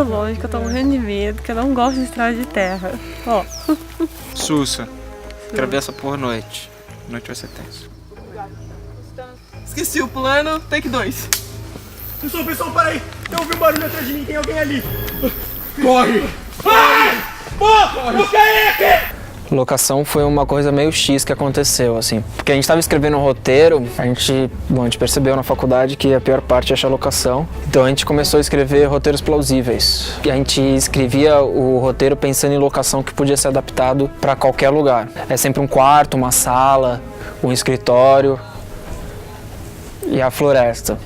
longe, que eu tô morrendo de medo, que eu não gosto de estrada de terra. Ó. Sussa. Quero ver essa porra à noite. A noite vai ser tenso. Esqueci o plano, take 2. Pessoal, para aí! Eu ouvi um barulho atrás de mim, tem alguém ali! Corre! Vai! Pô, eu caí aqui! Locação foi uma coisa meio X que aconteceu, assim. Porque a gente estava escrevendo um roteiro, a gente percebeu na faculdade que a pior parte é achar locação. Então a gente começou a escrever roteiros plausíveis. E a gente escrevia o roteiro pensando em locação que podia ser adaptado para qualquer lugar. É sempre um quarto, uma sala, um escritório e a floresta.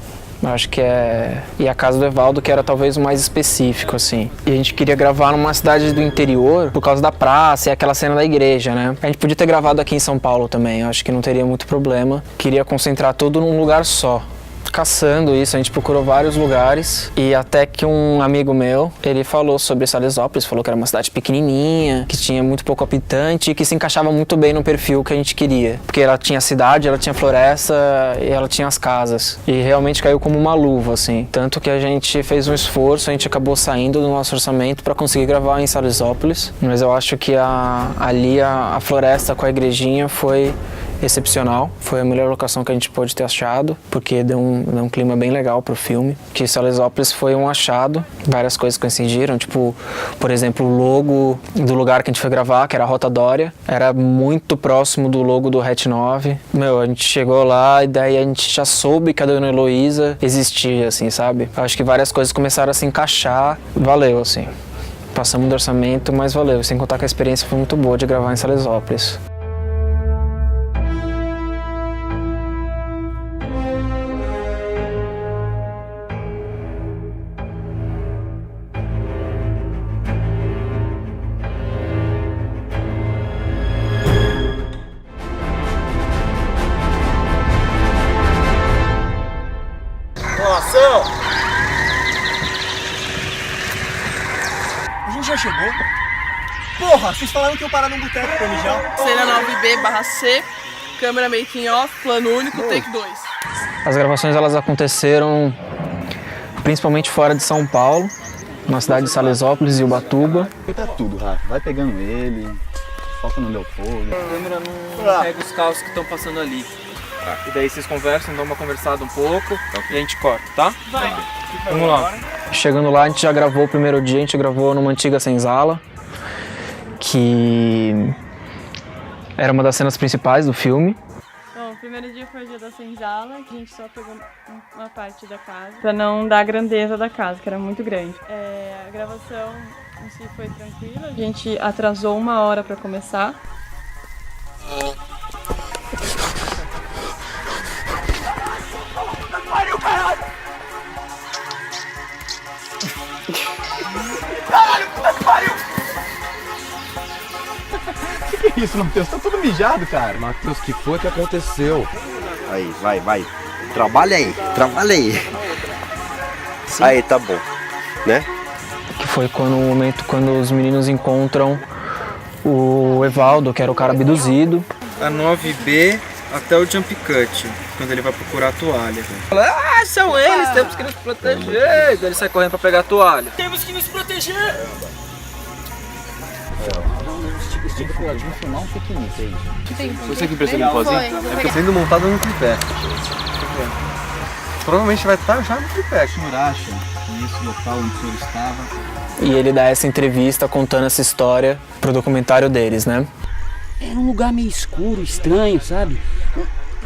Acho que é... E a casa do Evaldo, que era talvez o mais específico, assim. E a gente queria gravar numa cidade do interior por causa da praça e aquela cena da igreja, né? A gente podia ter gravado aqui em São Paulo também, acho que não teria muito problema. Queria concentrar tudo num lugar só. Caçando isso, a gente procurou vários lugares e até que um amigo meu, ele falou sobre Salesópolis, falou que era uma cidade pequenininha, que tinha muito pouco habitante e que se encaixava muito bem no perfil que a gente queria. Porque ela tinha cidade, ela tinha floresta e ela tinha as casas. E realmente caiu como uma luva, assim. Tanto que a gente fez um esforço, a gente acabou saindo do nosso orçamento para conseguir gravar em Salesópolis. Mas eu acho que ali a floresta com a igrejinha foi excepcional, foi a melhor locação que a gente pôde ter achado, porque deu um clima bem legal pro filme. Que Salesópolis foi um achado, várias coisas coincidiram, tipo, por exemplo, o logo do lugar que a gente foi gravar, que era a Rota Dória, era muito próximo do logo do Hatch 9. A gente chegou lá e daí a gente já soube que a Dona Heloísa existia, assim, sabe? Acho que várias coisas começaram a se encaixar, valeu, assim. Passamos do orçamento, mas valeu, sem contar que a experiência foi muito boa de gravar em Salesópolis. Ação! A gente já chegou? Porra, vocês falaram que eu parar num boteco pra mijar. Cena 9B/C, câmera making off, plano único, take 2. As gravações elas aconteceram principalmente fora de São Paulo, na cidade de Salesópolis e Ubatuba. Tá tudo, Rafa. Vai pegando ele, foca no Leopoldo. A câmera não pega os carros que estão passando ali. E daí vocês conversam, dão uma conversada um pouco e a gente corta, tá? Vai. Vamos lá. Chegando lá, a gente já gravou o primeiro dia, a gente gravou numa antiga senzala, que era uma das cenas principais do filme. Bom, o primeiro dia foi o dia da senzala, que a gente só pegou uma parte da casa, pra não dar a grandeza da casa, que era muito grande. A gravação em si foi tranquila, a gente atrasou 1 hora pra começar. Que isso, Matheus? Tá tudo mijado, cara. Matheus, que foi que aconteceu? Aí, vai. Trabalha aí. Sim. Aí, tá bom. Né? Que foi o momento quando os meninos encontram o Evaldo, que era o cara abduzido. A 9B até o jump cut, quando ele vai procurar a toalha. Fala, são eles, temos que nos proteger. Daí ele sai correndo pra pegar a toalha. Temos que nos proteger! Estica coladinho, filmar um piquenique aí. Foi você que impressionou no pozinho? É porque sendo montado no tripé. Provavelmente vai estar já no tripé. O senhor acha que esse local onde o senhor estava... E ele dá essa entrevista contando essa história pro documentário deles, né? Era um lugar meio escuro, estranho, sabe?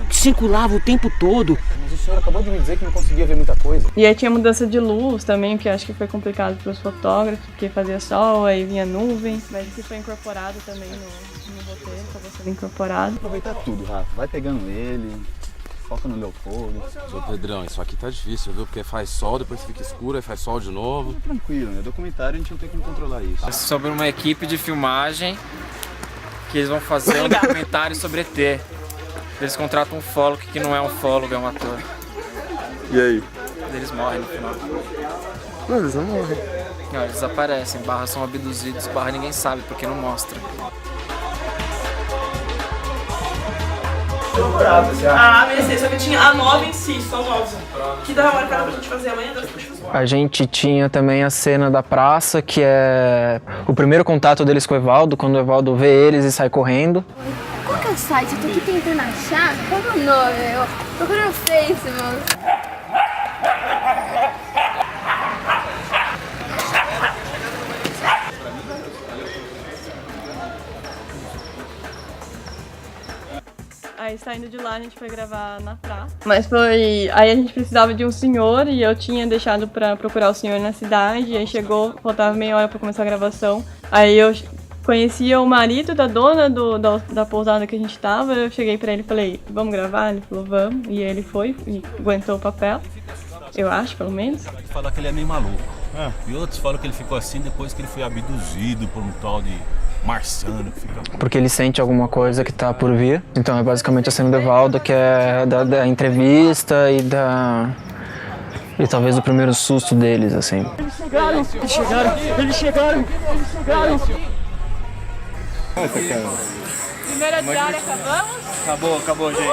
Circulava o tempo todo. Mas o senhor acabou de me dizer que não conseguia ver muita coisa. E aí tinha mudança de luz também, que acho que foi complicado para os fotógrafos, porque fazia sol, aí vinha nuvem, mas isso foi incorporado também no roteiro, acabou sendo incorporado. Aproveitar tudo, Rafa. Vai pegando ele, foca no Leopoldo. Ô Pedrão, isso aqui tá difícil, viu? Porque faz sol, depois fica escuro, aí faz sol de novo. Tranquilo, né? Documentário a gente não tem como controlar isso. É sobre uma equipe de filmagem que eles vão fazer um documentário sobre ET. Eles contratam um fólogo que não é um fólogo, é um ator. E aí? Eles morrem no final. Não, eles não morrem. Não, eles desaparecem, barra são abduzidos, barra ninguém sabe porque não mostra. A ABC, só que tinha a 9 em si, só 9. Que tava marcada pra gente fazer amanhã, das puxas. A gente tinha também a cena da praça, que é o primeiro contato deles com o Evaldo, quando o Evaldo vê eles e sai correndo. Qual que é o site? Eu tô aqui tentando achar. Qual que é o nome? Eu procuro no Facebook. Aí saindo de lá a gente foi gravar na praça. Mas foi... Aí a gente precisava de um senhor e eu tinha deixado pra procurar o senhor na cidade. Aí chegou, faltava meia hora pra começar a gravação. Aí eu conhecia o marido da dona da pousada que a gente tava. Eu cheguei pra ele e falei, vamos gravar? Ele falou, vamos. E ele foi e aguentou o papel. Eu acho, pelo menos. Fala que ele é meio maluco. E outros falam que ele ficou assim depois que ele foi abduzido por um tal de marciano. Porque ele sente alguma coisa que tá por vir. Então é basicamente a cena do Evaldo, que é da entrevista e talvez o primeiro susto deles, assim. Eles chegaram! Primeira diária, acabamos? Acabou, gente.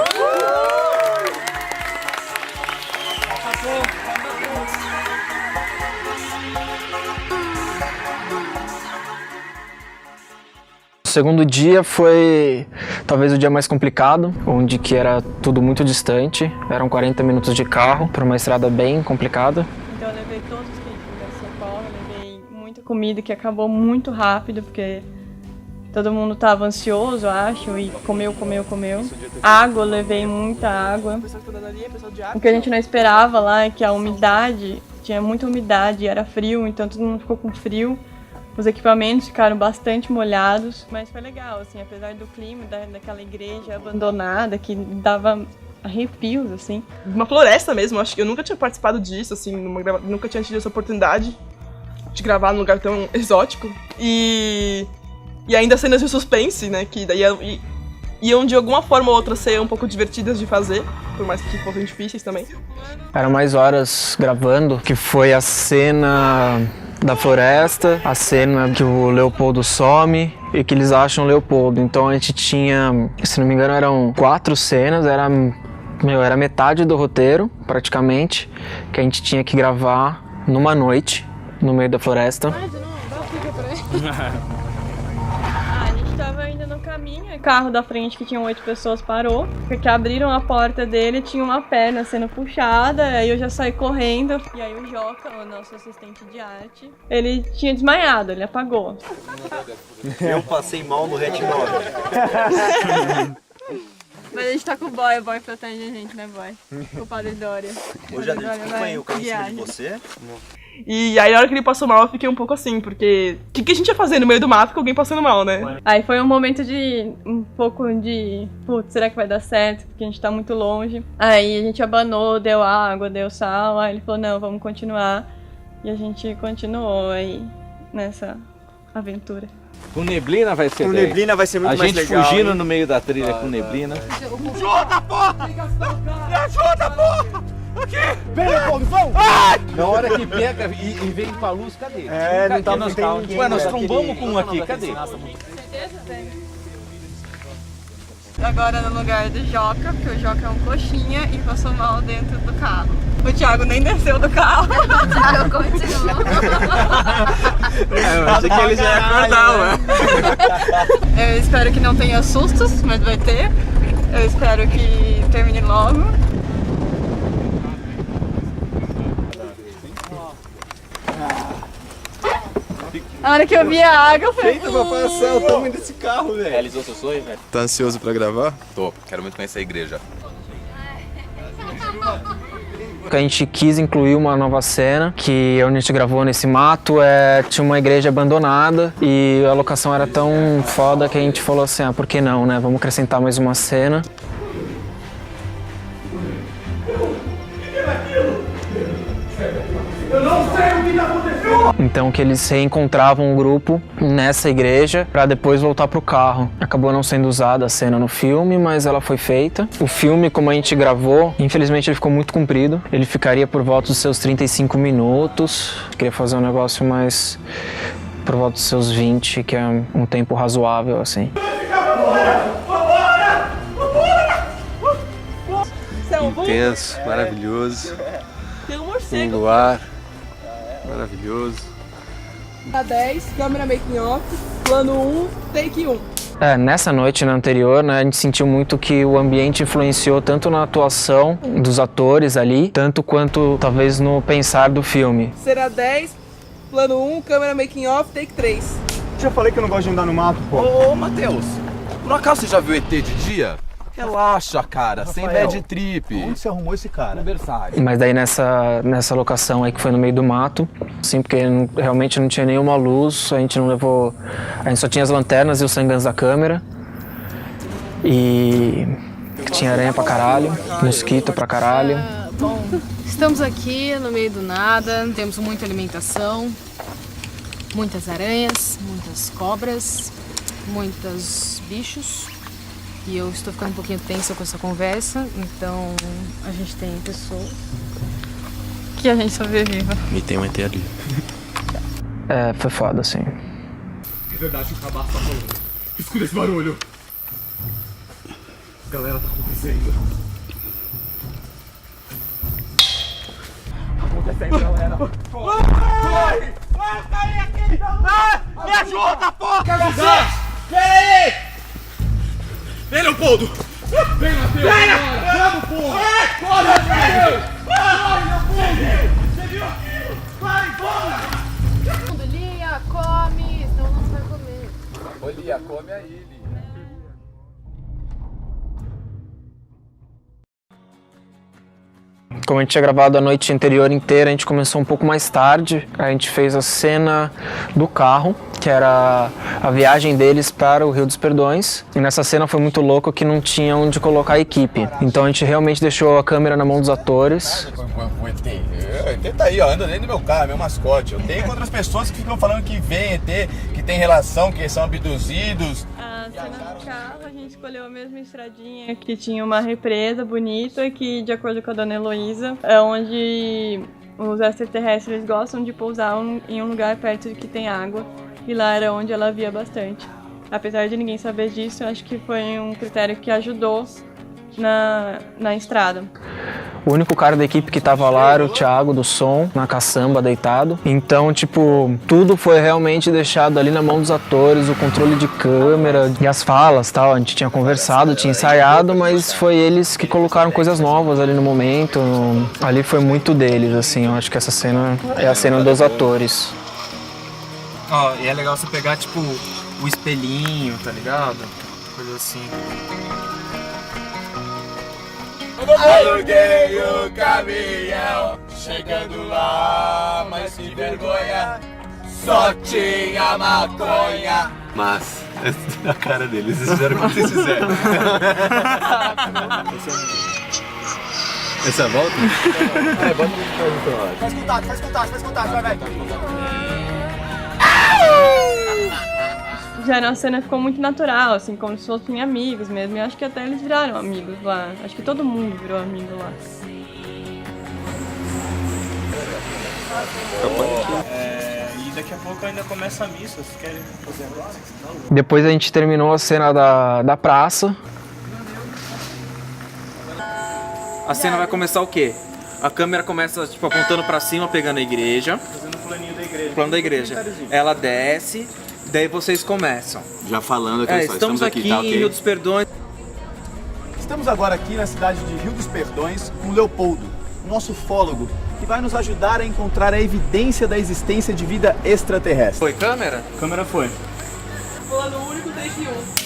O segundo dia foi talvez o dia mais complicado, onde que era tudo muito distante. Eram 40 minutos de carro para uma estrada bem complicada. Então eu levei todos os kits de socorro, levei muita comida que acabou muito rápido, porque todo mundo estava ansioso, acho, e comeu. Água, eu levei muita água. O que a gente não esperava lá é que a umidade, tinha muita umidade, era frio, então todo mundo ficou com frio. Os equipamentos ficaram bastante molhados, mas foi legal, assim, apesar do clima, daquela igreja abandonada, que dava arrepios, assim. Uma floresta mesmo, acho que eu nunca tinha participado disso, assim, nunca tinha tido essa oportunidade de gravar num lugar tão exótico. E ainda cenas de suspense, né, que daí iam de alguma forma ou outra ser um pouco divertidas de fazer, por mais que fossem difíceis também. Eram mais horas gravando, que foi a cena da floresta, a cena que o Leopoldo some e que eles acham o Leopoldo. Então a gente tinha, se não me engano, eram 4 cenas, era metade do roteiro, praticamente, que a gente tinha que gravar numa noite, no meio da floresta. A gente tava indo no caminho, o carro da frente que tinha 8 pessoas parou, porque abriram a porta dele, tinha uma perna sendo puxada, aí eu já saí correndo, e aí o Joca, o nosso assistente de arte, ele tinha desmaiado, ele apagou. Eu passei mal no retinol. Mas a gente tá com o boy protege a gente, né, boy? Com o Padre Dória. Ô, Jadri, desculpa aí, eu caí em cima de você. E aí, na hora que ele passou mal, eu fiquei um pouco assim, porque o que a gente ia fazer no meio do mato com alguém passando mal, né? Aí foi um momento de um pouco de, putz, será que vai dar certo? Porque a gente tá muito longe. Aí a gente abanou, deu água, deu sal, aí ele falou, não, vamos continuar. E a gente continuou aí nessa aventura. Com neblina vai ser bem. Neblina vai ser muito mais legal. A gente fugindo no meio da trilha com neblina. Ajuda, porra! Me ajuda, porra! Aqui! Vem, Leopoldo, vamos! Na hora que pega e vem pra luz, cadê? Não tá, não tem ninguém. Ué, nós trombamos com um aqui, cadê? Certeza, velho? Agora no lugar do Joca, porque o Joca é um coxinha e passou mal dentro do carro. O Thiago nem desceu do carro. O Thiago continuou. Eu acho que ele já ia acordar, ué. Eu espero que não tenha sustos, mas vai ter. Eu espero que termine logo. A hora que eu vi a água, eu falei... Eita, pra passar o tamanho desse carro, velho. Realizou seu sonho, velho? Tá ansioso pra gravar? Tô, quero muito conhecer a igreja. A gente quis incluir uma nova cena, que onde a gente gravou nesse mato, tinha uma igreja abandonada e a locação era tão foda que a gente falou assim, por que não, né? Vamos acrescentar mais uma cena. Eu não sei o que aconteceu! Então que eles reencontravam o grupo nessa igreja para depois voltar pro carro. Acabou não sendo usada a cena no filme, mas ela foi feita. O filme, como a gente gravou, infelizmente ele ficou muito comprido. Ele ficaria por volta dos seus 35 minutos. Eu queria fazer um negócio mais por volta dos seus 20, que é um tempo razoável, assim. tenso, maravilhoso. Tem um morcego. Um luar, maravilhoso. A 10, câmera making off, plano 1, take 1. Nessa noite, na anterior, né, a gente sentiu muito que o ambiente influenciou tanto na atuação dos atores ali, tanto quanto talvez no pensar do filme. Será 10, plano 1, câmera making off, take 3. Já falei que eu não gosto de andar no mato, pô. Ô, Matheus, por acaso você já viu ET de dia? Relaxa, cara, sem bad trip. Onde você arrumou esse cara? Aniversário. Mas daí nessa locação aí que foi no meio do mato, assim, porque realmente não tinha nenhuma luz, a gente não levou... A gente só tinha as lanternas e os sangans da câmera. E tinha aranha pra caralho, mosquito pra caralho. Bom, estamos aqui no meio do nada, temos muita alimentação, muitas aranhas, muitas cobras, muitos bichos. E eu estou ficando um pouquinho tensa com essa conversa, então a gente tem pessoas Que a gente sobreviva. E tem um ET ali. Foi foda, assim. É verdade, o cabaço tá falando. Escuta esse barulho. Galera, tá acontecendo. Acontecendo, galera. Corre! Vai cair aqui! Me ajuda, porra! Vem aí! Vem, Leopoldo! Vem, Matheus! Vamos, porra! Corre, Matheus! Corre, Leopoldo! Você viu aquilo? Vai embora! Lia, come, senão não vai comer. Ô, Lia, come aí, Lia. Como a gente tinha gravado a noite anterior inteira, a gente começou um pouco mais tarde. A gente fez a cena do carro, que era a viagem deles para o Rio dos Perdões. E nessa cena foi muito louco que não tinha onde colocar a equipe. Então a gente realmente deixou a câmera na mão dos atores. O ET tá aí, ó, anda dentro do meu carro, meu mascote. Eu tenho contra as pessoas que ficam falando que vem ET, que tem relação, que são abduzidos. A cena do carro, a gente escolheu a mesma estradinha que tinha uma represa bonita, que de acordo com a dona Heloísa, é onde os extraterrestres gostam de pousar em um lugar perto de que tem água, e lá era onde ela via bastante. Apesar de ninguém saber disso, eu acho que foi um critério que ajudou na estrada. O único cara da equipe que tava lá era o Thiago, do som, na caçamba, deitado. Então, tipo, tudo foi realmente deixado ali na mão dos atores, o controle de câmera e as falas, tal. A gente tinha conversado, tinha ensaiado, mas foi eles que colocaram coisas novas ali no momento. Ali foi muito deles, assim. Eu acho que essa cena é a cena dos atores. Ó, e é legal você pegar, tipo, o espelhinho, tá ligado? Coisa assim. Aluguei o caminhão, chegando lá, mas que vergonha, só tinha maconha. Mas, a cara deles, eles fizeram o que vocês fizeram. Essa volta? Bota Faz contato, vai. Já na cena ficou muito natural, assim, como se fossem amigos mesmo. E acho que até eles viraram amigos lá. Acho que todo mundo virou amigo lá. E daqui a pouco ainda começa a missa. Vocês querem fazer agora? Depois a gente terminou a cena da praça. A cena vai começar o quê? A câmera começa, tipo, apontando pra cima, pegando a igreja. Fazendo o planinho da igreja. Plano da igreja. Ela desce, daí vocês começam. Já falando aqui, estamos aqui tá, em Rio dos Perdões. Estamos agora aqui na cidade de Rio dos Perdões com Leopoldo, nosso ufólogo, que vai nos ajudar a encontrar a evidência da existência de vida extraterrestre. Foi câmera? Câmera foi. Plano único, take 1.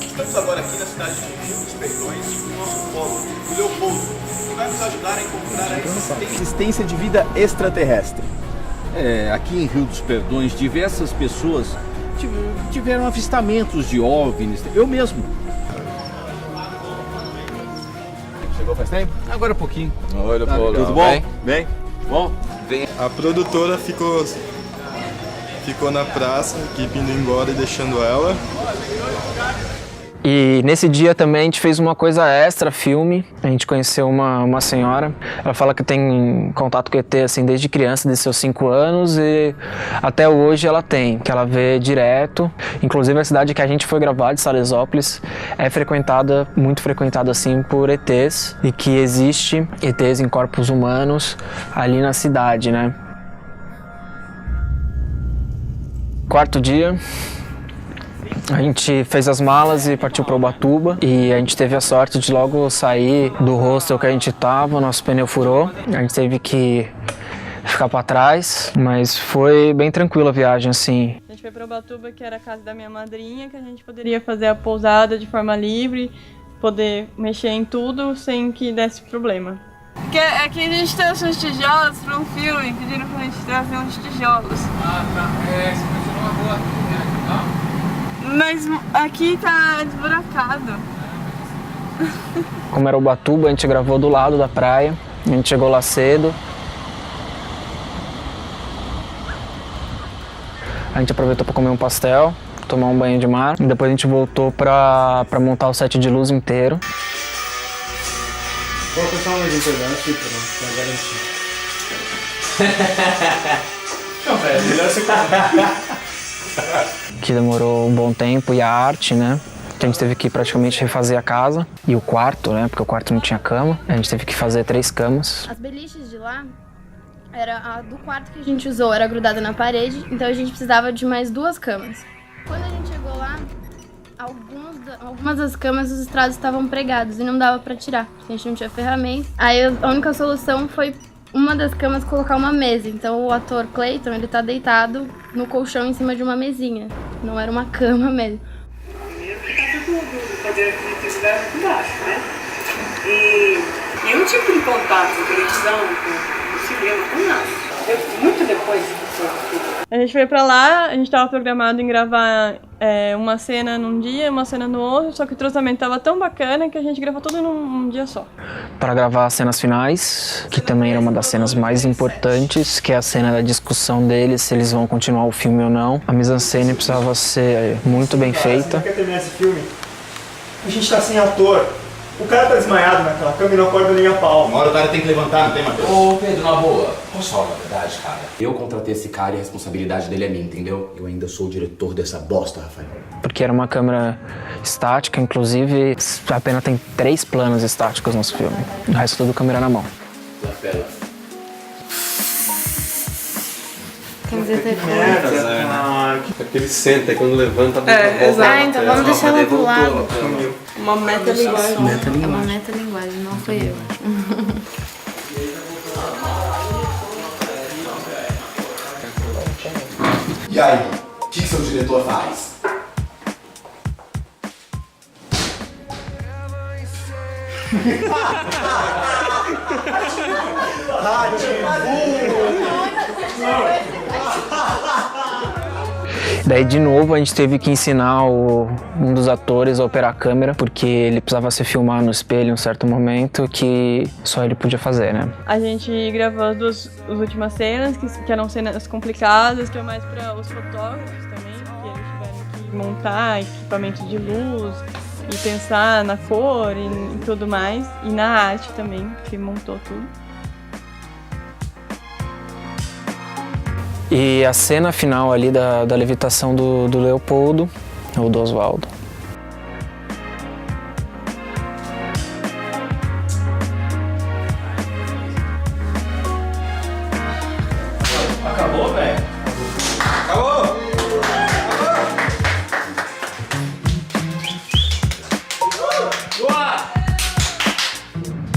Estamos agora aqui na cidade de Rio dos Perdões com o nosso ufólogo, o Leopoldo, que vai nos ajudar a encontrar a existência de vida extraterrestre. Aqui em Rio dos Perdões, diversas pessoas tiveram avistamentos de OVNIs. Eu mesmo. Chegou faz tempo? Agora há pouquinho. Oi, Leopoldo. Tudo bom? Bem? Bom, Vem. A produtora ficou na praça, a equipe indo embora e deixando ela. E nesse dia também a gente fez uma coisa extra, filme. A gente conheceu uma senhora. Ela fala que tem contato com ET assim, desde criança, desde seus 5 anos. E até hoje ela tem, que ela vê direto. Inclusive a cidade que a gente foi gravar, de Salesópolis, é frequentada, muito frequentada assim por ETs. E que existe ETs em corpos humanos ali na cidade, né? Quarto dia, a gente fez as malas e partiu para Ubatuba, e a gente teve a sorte de logo sair do hostel que a gente tava, o nosso pneu furou, a gente teve que ficar para trás, mas foi bem tranquila a viagem, assim. A gente foi para Ubatuba, que era a casa da minha madrinha, que a gente poderia fazer a pousada de forma livre, poder mexer em tudo sem que desse problema. Porque aqui a gente trouxe uns tijolos para um filme, pediram pra gente trazer uns tijolos. Ah, tá. Você mencionou uma rua aqui, né? Mas aqui tá desburacado. Como era Ubatuba, a gente gravou do lado da praia. A gente chegou lá cedo. A gente aproveitou para comer um pastel, tomar um banho de mar. E depois a gente voltou para montar o set de luz inteiro. Vou pensar mais um pedaço pra garantir. Não, velho, melhor você Que demorou um bom tempo, e a arte, né? A gente teve que praticamente refazer a casa e o quarto, né? Porque o quarto não tinha cama. A gente teve que fazer 3 camas. As beliches de lá, a do quarto que a gente usou era grudada na parede, então a gente precisava de mais 2 camas. Quando a gente chegou lá, algumas das camas, os estrados estavam pregados e não dava pra tirar, a gente não tinha ferramenta. Aí a única solução foi uma das camas colocar uma mesa, então o ator Clayton, ele tá deitado no colchão em cima de uma mesinha, não era uma cama mesmo. Do poder aquisitivo muito baixo, né? E nenhum tipo de contato com televisão, com cinema, com nada. Muito depois a gente foi pra lá, a gente tava programado em gravar uma cena num dia, uma cena no outro, só que o tratamento tava tão bacana que a gente gravou tudo num dia só. Para gravar as cenas finais, que também era uma das cenas mais importantes, que é a cena da discussão deles, se eles vão continuar o filme ou não. A mise-en-scène precisava ser muito bem feita. Você quer terminar esse filme? A gente tá sem ator. O cara tá desmaiado naquela cama e não acorda nem a pau. Uma hora o cara tem que levantar, não tem, Matheus? Ô Pedro, na boa, posso falar uma verdade, cara? Eu contratei esse cara e a responsabilidade dele é minha, entendeu? Eu ainda sou o diretor dessa bosta, Rafael. Porque era uma câmera estática, inclusive apenas tem 3 planos estáticos no nosso filme. O resto tudo câmera na mão. Lapela. Camiseta É porque ele senta e quando levanta... exato. Então vamos deixar ela do lado. Uma metalinguagem. É uma metalinguagem, não foi eu. E aí, o que seu diretor faz? Daí, de novo, a gente teve que ensinar um dos atores a operar a câmera, porque ele precisava se filmar no espelho em um certo momento, que só ele podia fazer, né? A gente gravou as últimas cenas, que eram cenas complicadas, que é mais para os fotógrafos também, que eles tiveram que montar equipamento de luz e pensar na cor e tudo mais, e na arte também, que montou tudo. E a cena final ali da levitação do Leopoldo, ou do Oswaldo. Acabou, velho? Acabou!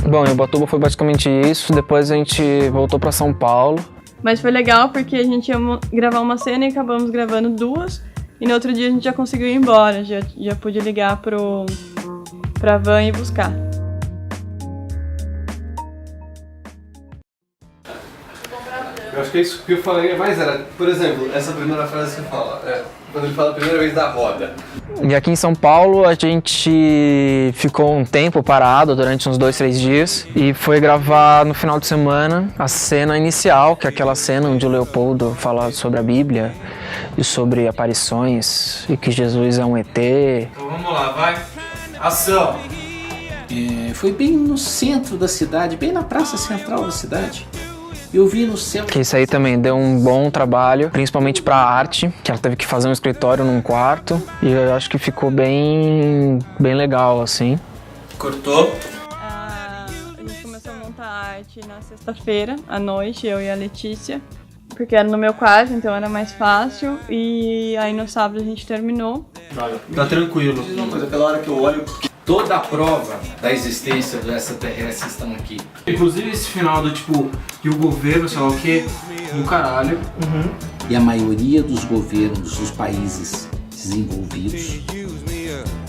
Bom, em Ubatuba foi basicamente isso. Depois a gente voltou para São Paulo. Mas foi legal porque a gente ia gravar uma cena e acabamos gravando 2. E no outro dia a gente já conseguiu ir embora, já pude ligar pra van e buscar. Eu acho que é isso que eu falaria mais era, por exemplo, essa primeira frase que você fala, quando ele fala a primeira vez da roda. E aqui em São Paulo a gente ficou um tempo parado durante uns 2, 3 dias e foi gravar no final de semana a cena inicial, que é aquela cena onde o Leopoldo fala sobre a Bíblia e sobre aparições e que Jesus é um ET. Então vamos lá, vai. Ação! Foi bem no centro da cidade, bem na praça central da cidade. Eu vi no céu. Que isso aí também deu um bom trabalho, principalmente pra arte, que ela teve que fazer um escritório num quarto. E eu acho que ficou bem legal, assim. Cortou? A gente começou a montar a arte na sexta-feira, à noite, eu e a Letícia. Porque era no meu quarto, então era mais fácil. E aí no sábado a gente terminou. Tá tranquilo. Uma coisa, pela hora que eu olho, toda a prova da existência do extraterrestre estão aqui. Inclusive esse final do tipo, que o governo, sei lá o que, do caralho. E a maioria dos governos dos países desenvolvidos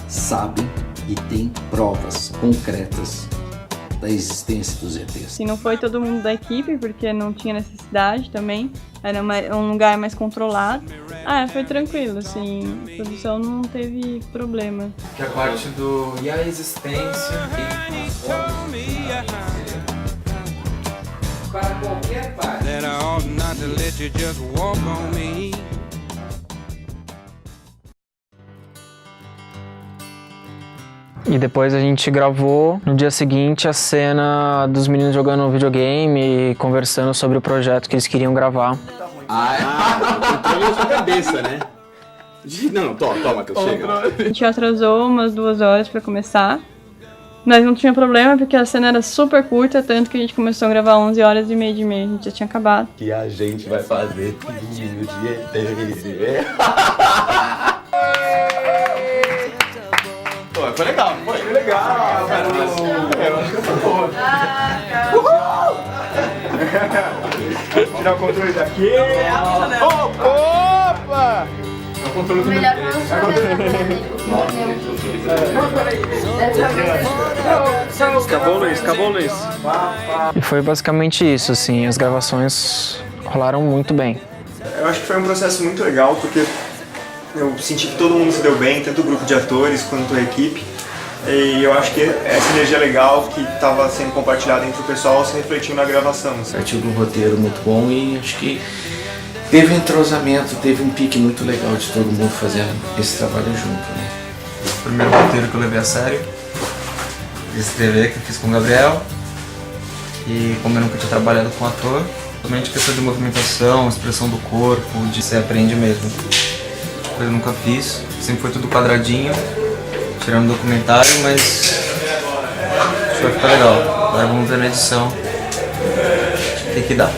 sabem e têm provas concretas da existência dos ETs. Assim, não foi todo mundo da equipe, porque não tinha necessidade também. Era um lugar mais controlado. Foi tranquilo, assim, a produção não teve problema. Que a parte do... E a existência... Para qualquer parte. E depois a gente gravou no dia seguinte a cena dos meninos jogando videogame e conversando sobre o projeto que eles queriam gravar. Entrou na sua cabeça, né? Não, toma que eu chego. A gente atrasou umas 2 horas pra começar. Mas não tinha problema porque a cena era super curta, tanto que a gente começou a gravar 11 horas e meia, a gente já tinha acabado. Que a gente vai fazer filho de ET. Pô, foi legal, foi legal, cara. Eu acho que foi boa. Tirar o controle daqui. Opa! É o controle do Melhor Acabou, Luiz. E foi basicamente isso, assim, as gravações rolaram muito bem. Eu acho que foi um processo muito legal, porque eu senti que todo mundo se deu bem, tanto o grupo de atores quanto a equipe. E eu acho que essa energia legal que estava sendo compartilhada entre o pessoal se refletiu na gravação. Partiu de um roteiro muito bom e acho que teve entrosamento, teve um pique muito legal de todo mundo fazendo esse trabalho junto, né? O primeiro roteiro que eu levei a sério, de escrever, que eu fiz com o Gabriel. E como eu nunca tinha trabalhado com ator, somente questão de movimentação, expressão do corpo, de você aprende mesmo. Eu nunca fiz, sempre foi tudo quadradinho, tirando documentário, mas acho que vai ficar legal. Agora vamos ver na edição o que dá.